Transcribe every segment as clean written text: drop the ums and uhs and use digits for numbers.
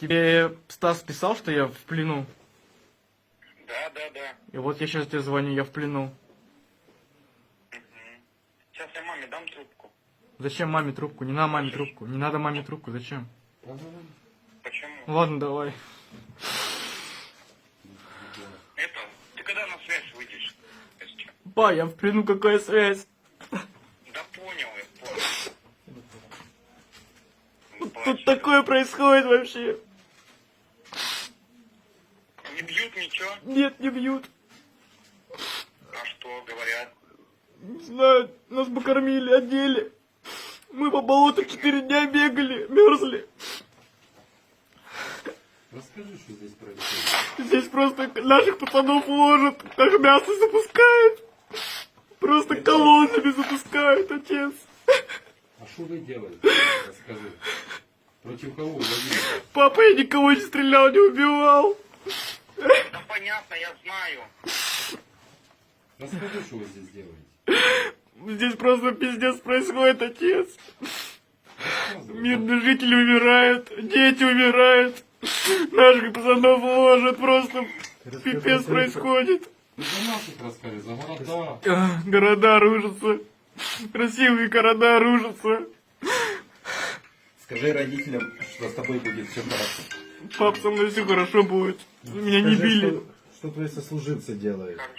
Тебе Стас писал, что я в плену? Да. И вот я сейчас тебе звоню, я в плену. Сейчас я маме дам трубку. Зачем маме трубку? Не надо маме трубку. Не надо маме трубку, зачем? Почему? Ладно, давай. Это, ты когда на связь выйдешь? Если чё? Ба, я в плену, какая связь? Да понял, я понял. Не плачь. Тут такое происходит вообще. Не бьют ничего? Нет, не бьют. А что говорят? Не знаю, нас бы кормили, одели. Мы по болоту 4 дня бегали, мерзли. Расскажи, что здесь происходит. Здесь просто наших пацанов ложат, как мясо запускают. Просто колоннами запускают, отец. А что вы делаете? Расскажи. Против кого вы воюете? Папа, я никого не стрелял, не убивал. Да понятно, я знаю. Расскажи, что вы здесь делаете. Здесь просто пиздец происходит, отец. Рассказывай. Мирные жители умирают, дети умирают. Наших пацанов ложат, просто пипец происходит. Ты за наших расскажи, за города. Города рушатся. Красивые города рушатся. Скажи родителям, что с тобой будет все хорошо. Пап, со мной все хорошо будет. Меня не Скажи, били. что твои сослуживцы делают. Хорошо.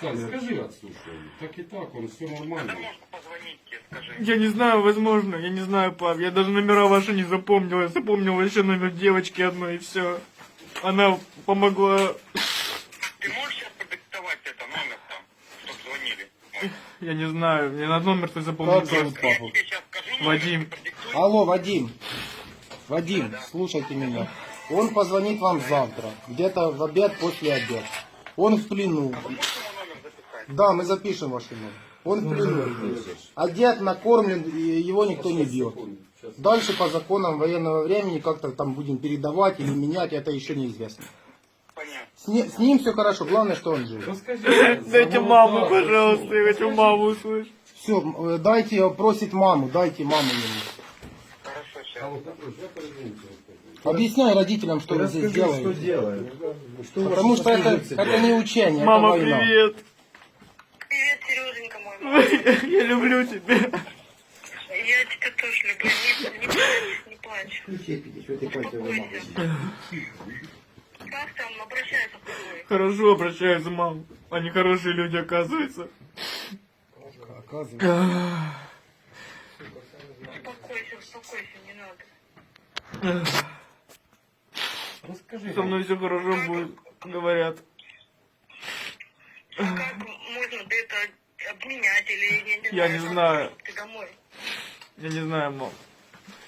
Сань, скажи отцу, что ли. Так и так, он все Да нормально. можно позвонить тебе, скажи. Я не знаю, возможно, я не знаю, пап. Я даже номера ваши не запомнил. Я запомнил еще номер девочки одной и все. Она помогла. Ты можешь сейчас продиктовать это номер там, чтоб звонили? Мой. Я не знаю, мне на номер ты запомнил Как зовут просто. Я папу? тебе сейчас скажу номер, Вадим. ты продиктуй. Алло, Вадим. Вадим, слушайте меня. Он позвонит вам завтра, где-то в обед, после обеда. Он в плену. Можешь ему номер записать? Да, мы запишем ваш номер. Он в плену. Одет, накормлен, и его никто не бьет. Дальше по законам военного времени как-то там будем передавать или менять, это еще неизвестно. Понятно. С ним все хорошо, главное, что он жив. Расскажи. Дайте маму, пожалуйста, я хочу маму услышать. Все, дайте, просит маму, дайте маму ему. Хорошо, сейчас. Алло, Петрович, я перезвоню тебе, расскажи. Объясняй родителям, что вы здесь делаете. делают. Потому что это не учение, Мама, это война. привет. Привет, Сереженька мой. Я люблю тебя. Я тебя тоже люблю. Не плачь, не плачь. Успокойся. Как там обращаются с тобой? Хорошо обращаются, мам. Они хорошие люди, оказывается. Оказывается. Успокойся, не надо. Расскажи. Со мной все хорошо будет, говорят. Как можно это обменять или Я не знаю. чтоб ты домой? Я не знаю, мам.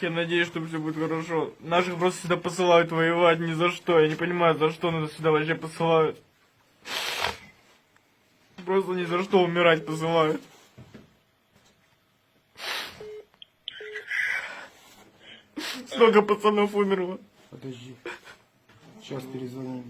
Я надеюсь, что все будет хорошо. Наших просто сюда посылают воевать ни за что. Я не понимаю, за что нас сюда вообще посылают. Просто ни за что умирать посылают. Столько пацанов умерло. Подожди. Сейчас перезвоним.